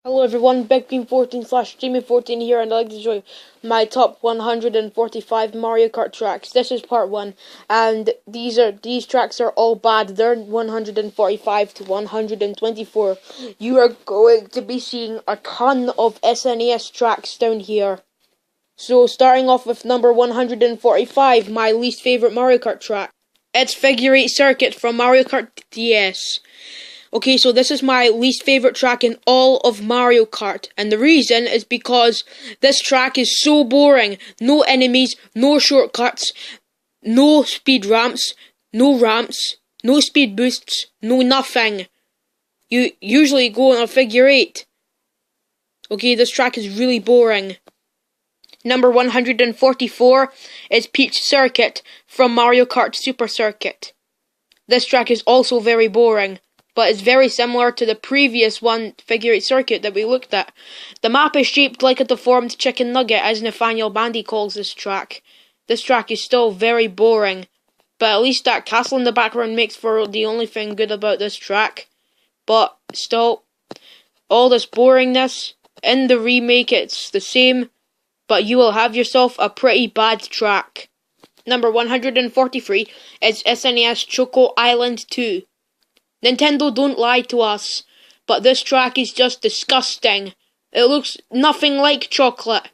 Hello everyone, Bigbean14 slash Jamie14 here, and I'd like to show you my top 145 Mario Kart tracks. This is part 1, and these tracks are all bad. They're 145 to 124. You are going to be seeing a ton of SNES tracks down here. So starting off with number 145, my least favorite Mario Kart track. It's Figure 8 Circuit from Mario Kart DS. Okay, so this is my least favorite track in all of Mario Kart, and the reason is because this track is so boring. No enemies, no shortcuts, no speed ramps, no speed boosts, no nothing. You usually go on a figure 8. Okay, this track is really boring. Number 144 is Peach Circuit from Mario Kart Super Circuit. This track is also very boring, but it's very similar to the previous one, Figure 8 Circuit, that we looked at. The map is shaped like a deformed chicken nugget, as Nathaniel Bandy calls this track. This track is still very boring, but at least that castle in the background makes for the only thing good about this track. But still, all this boringness, in the remake it's the same, but you will have yourself a pretty bad track. Number 143 is SNES Choco Island 2. Nintendo don't lie to us, but this track is just disgusting. It looks nothing like chocolate.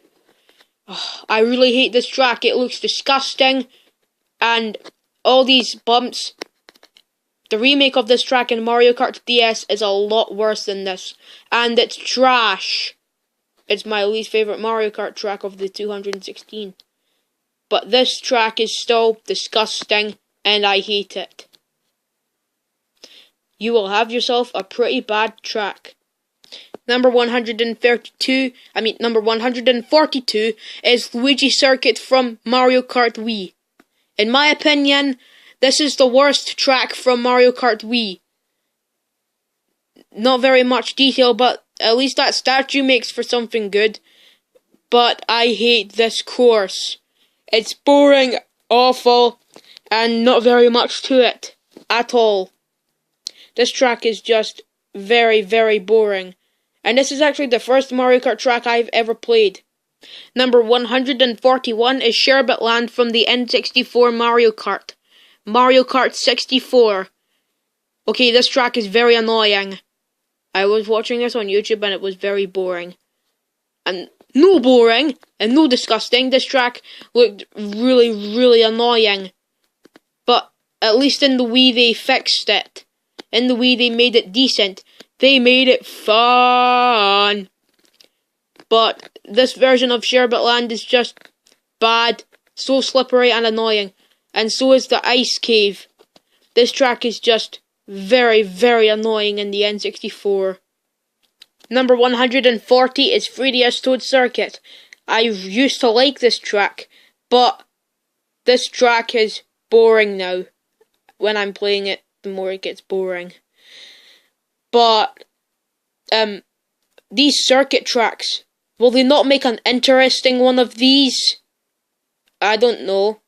I really hate this track. It looks disgusting, and all these bumps. The remake of this track in Mario Kart DS is a lot worse than this, and it's trash. It's my least favorite Mario Kart track of the 216. But this track is still disgusting, and I hate it. You will have yourself a pretty bad track. Number 142 is Luigi Circuit from Mario Kart Wii. In my opinion, this is the worst track from Mario Kart Wii. Not very much detail, but at least that statue makes for something good. But I hate this course. It's boring, awful, and not very much to it at all. This track is just very, very boring. And this is actually the first Mario Kart track I've ever played. Number 141 is Sherbet Land from the N64 Mario Kart. Mario Kart 64. Okay, this track is very annoying. I was watching this on YouTube and it was very boring. And no boring and no disgusting. This track looked really, really annoying. But at least in the Wii they fixed it. In the Wii they made it decent. They made it fun. But this version of Sherbet Land is just bad, so slippery and annoying. And so is the Ice Cave. This track is just very, very annoying in the N64. Number 140 is 3DS Toad Circuit. I used to like this track, but this track is boring now. When I'm playing it, the more it gets boring. But these circuit tracks, will they not make an interesting one of these? I don't know.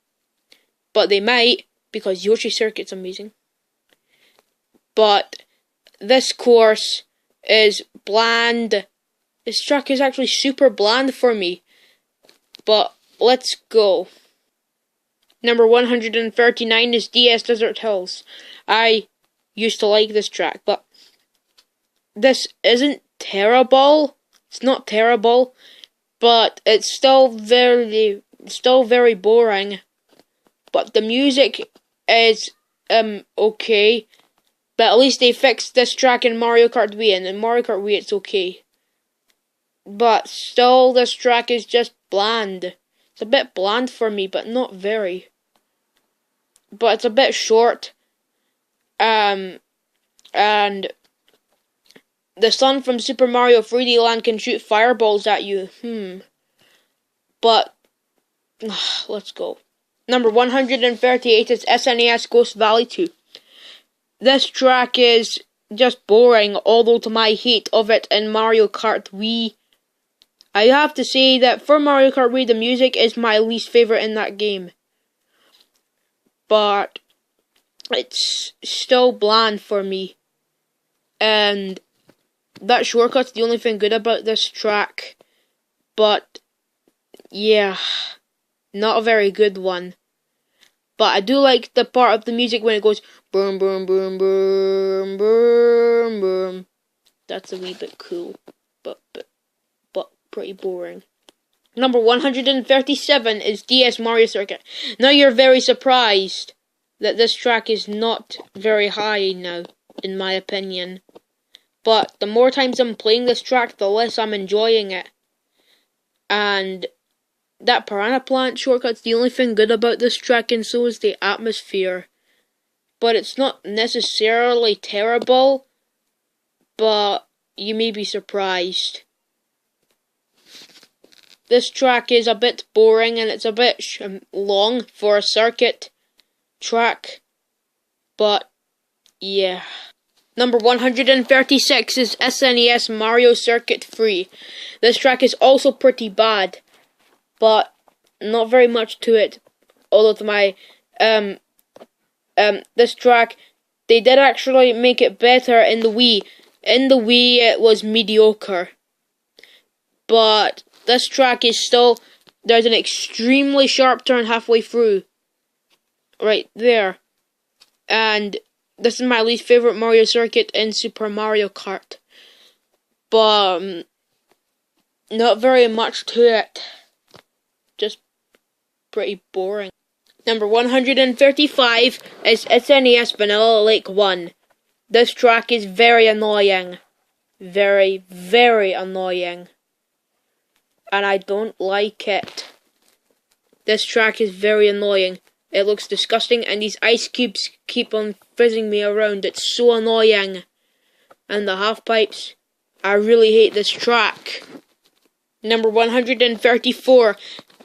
But they might, because Yoshi Circuit's amazing. But this course is bland. This track is actually super bland for me. But let's go. Number 139 is DS Desert Hills. I used to like this track, but this isn't terrible. It's not terrible, but it's still very boring. But the music is okay. But at least they fixed this track in Mario Kart Wii, and in Mario Kart Wii it's okay. But still, this track is just bland. It's a bit bland for me, but not very. But it's a bit short. And the sun from Super Mario 3D Land can shoot fireballs at you. But let's go. Number 138 is SNES Ghost Valley 2. This track is just boring, although to my hate of it in Mario Kart Wii. I have to say that for Mario Kart Wii, the music is my least favorite in that game. But it's still bland for me. And that shortcut's the only thing good about this track. But, yeah, not a very good one. But I do like the part of the music when it goes boom, boom, boom, boom, boom, boom. That's a wee bit cool, but pretty boring. Number 137 is DS Mario Circuit. Now you're very surprised that this track is not very high now, in my opinion. But the more times I'm playing this track, the less I'm enjoying it. And that Piranha Plant shortcut's the only thing good about this track, and so is the atmosphere. But it's not necessarily terrible, but you may be surprised. This track is a bit boring and it's a bit long for a circuit track, but yeah. Number 136 is SNES Mario Circuit 3. This track is also pretty bad, but not very much to it. All of my this track, they did actually make it better in the Wii. In the Wii it was mediocre, but this track is still, there's an extremely sharp turn halfway through, right there, and this is my least favourite Mario circuit in Super Mario Kart, but not very much to it, just pretty boring. Number 135 is SNES Vanilla Lake 1. This track is very annoying, very, very annoying, and I don't like it. This track is very annoying. It looks disgusting, and these ice cubes keep on fizzing me around. It's so annoying. And the half pipes, I really hate this track. Number 134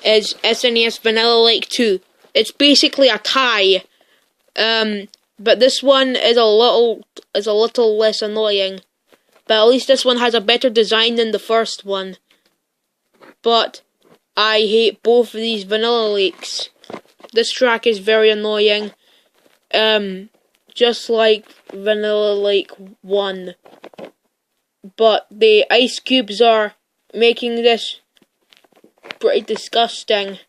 is SNES Vanilla Lake 2. It's basically a tie, but this one is a little less annoying. But at least this one has a better design than the first one. But I hate both of these Vanilla Lakes. This track is very annoying, just like Vanilla Lake 1. But the ice cubes are making this pretty disgusting.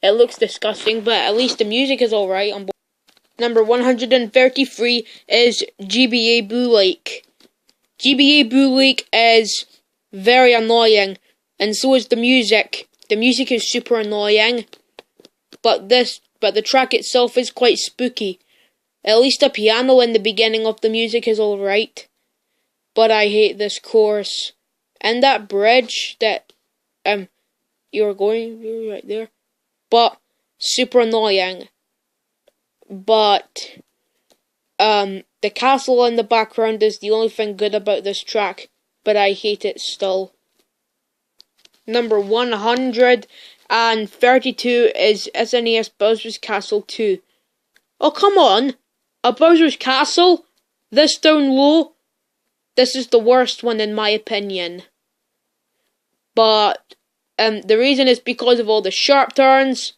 It looks disgusting, but at least the music is alright on board. Number 133 is GBA Blue Lake. GBA Blue Lake is very annoying, and so is the music. The music is super annoying, but the track itself is quite spooky. At least the piano in the beginning of the music is alright, but I hate this course. And that bridge that you're right there, but super annoying. But the castle in the background is the only thing good about this track, but I hate it still. Number 132 is SNES Bowser's Castle 2. Oh, come on! A Bowser's Castle? This down low? This is the worst one in my opinion. But the reason is because of all the sharp turns,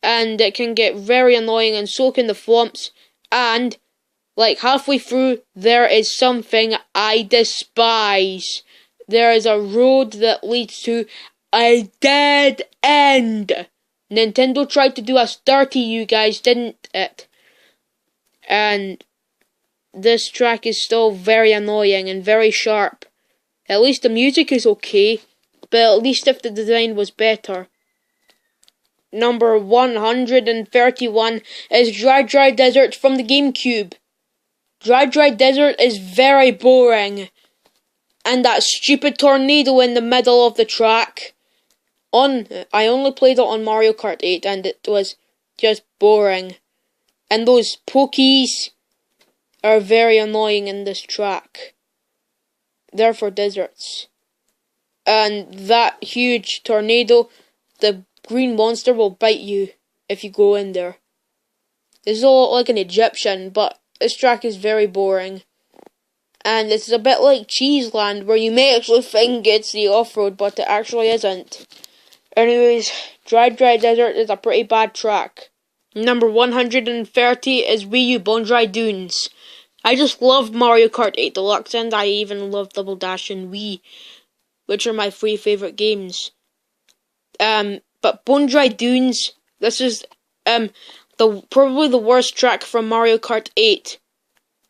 and it can get very annoying, and so can the flumps, and like halfway through there is something I despise. There is a road that leads to a dead end. Nintendo tried to do us dirty, you guys, didn't it? And this track is still very annoying and very sharp. At least the music is okay, but at least if the design was better. Number 131 is Dry Dry Desert from the GameCube. Dry Dry Desert is very boring. And that stupid tornado in the middle of the track. I only played it on Mario Kart 8 and it was just boring. And those pokies are very annoying in this track. They're for deserts. And that huge tornado, the green monster will bite you if you go in there. This is a lot like an Egyptian, but this track is very boring. And it's a bit like Cheeseland, where you may actually think it's the off-road, but it actually isn't. Anyways, Dry Dry Desert is a pretty bad track. Number 130 is Wii U Bone Dry Dunes. I just love Mario Kart 8 Deluxe, and I even love Double Dash and Wii, which are my 3 favorite games. But Bone Dry Dunes, this is probably the worst track from Mario Kart 8,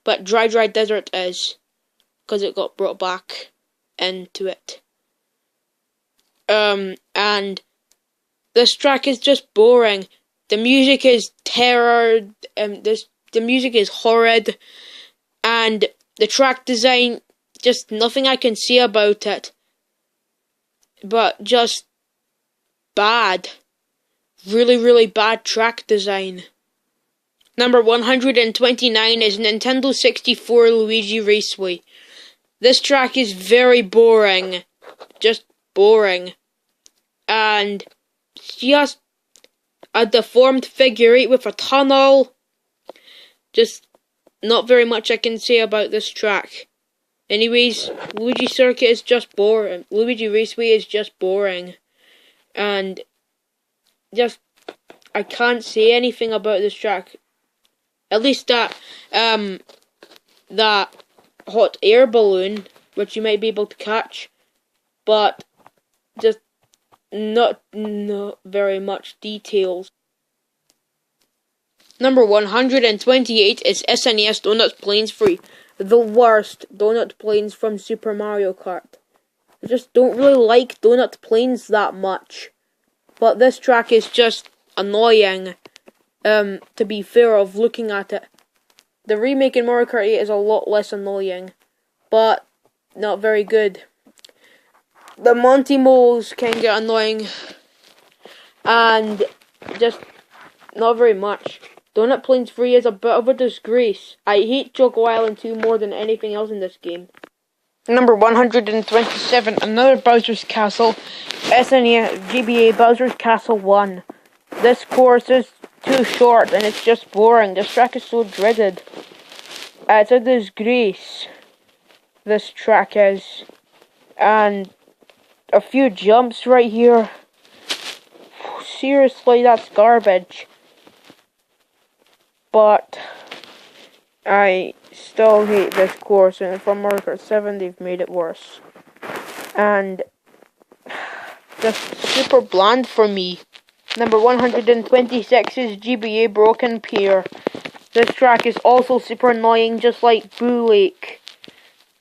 but Dry Desert is, because it got brought back into it. And this track is just boring. The music is terror. The music is horrid, and the track design, just nothing I can say about it. But just bad. Really, really bad track design. Number 129 is Nintendo 64 Luigi Raceway. This track is very boring. Just boring. And just a deformed figure 8 with a tunnel. Just not very much I can say about this track. Anyways, Luigi Circuit is just boring. Luigi Raceway is just boring. And just, I can't say anything about this track. At least that hot air balloon, which you might be able to catch. But just not very much details. Number 128 is SNES Donut Plains Free. The worst Donut Plains from Super Mario Kart. I just don't really like Donut Plains that much. But this track is just annoying, to be fair, of looking at it. The remake in Mario Kart 8 is a lot less annoying, but not very good. The Monty Moles can get annoying, and just not very much. Donut Plains Free is a bit of a disgrace. I hate Choco Island 2 more than anything else in this game. Number 127, another Bowser's Castle, SNES GBA Bowser's Castle 1. This course is too short and it's just boring. This track is so dreaded. It's a disgrace. This track is. And a few jumps right here. Seriously, that's garbage. But I still hate this course, and from Mario Kart 7 they've made it worse. And just super bland for me. Number 126 is GBA Broken Pier. This track is also super annoying, just like Boo Lake.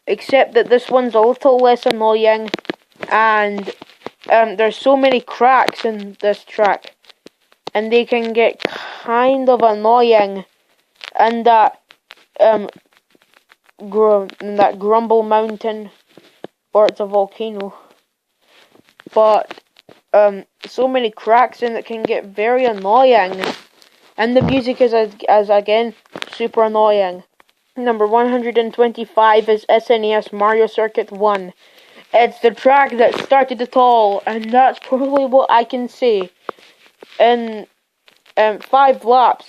Except that this one's a little less annoying, and there's so many cracks in this track. And they can get kind of annoying. And that Grumble Mountain, or it's a volcano. But so many cracks in it can get very annoying. And the music is again super annoying. Number 125 is SNES Mario Circuit 1. It's the track that started it all, and that's probably what I can say in 5 laps,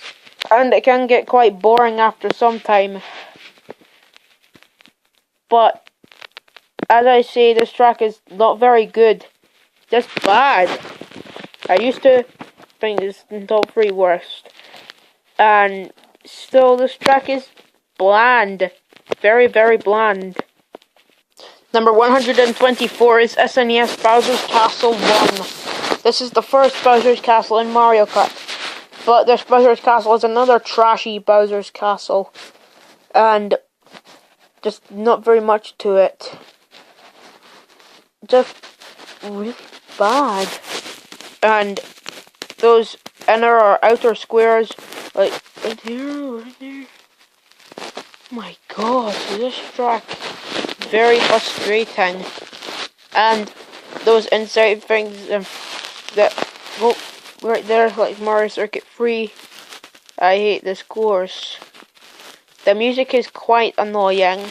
and it can get quite boring after some time. But as I say, this track is not very good, just bad. I used to think it's the top 3 worst, and still this track is bland, very, very bland. Number 124 is SNES Bowser's Castle 1. This is the first Bowser's Castle in Mario Kart. But this Bowser's Castle is another trashy Bowser's Castle. And just not very much to it. Just really bad. And those inner or outer squares, like right there, right there. Oh my god, this track very frustrating. And those inside things that go right there, like Mario Circuit 3. I hate this course. The music is quite annoying.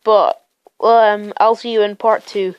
But I'll see you in part 2.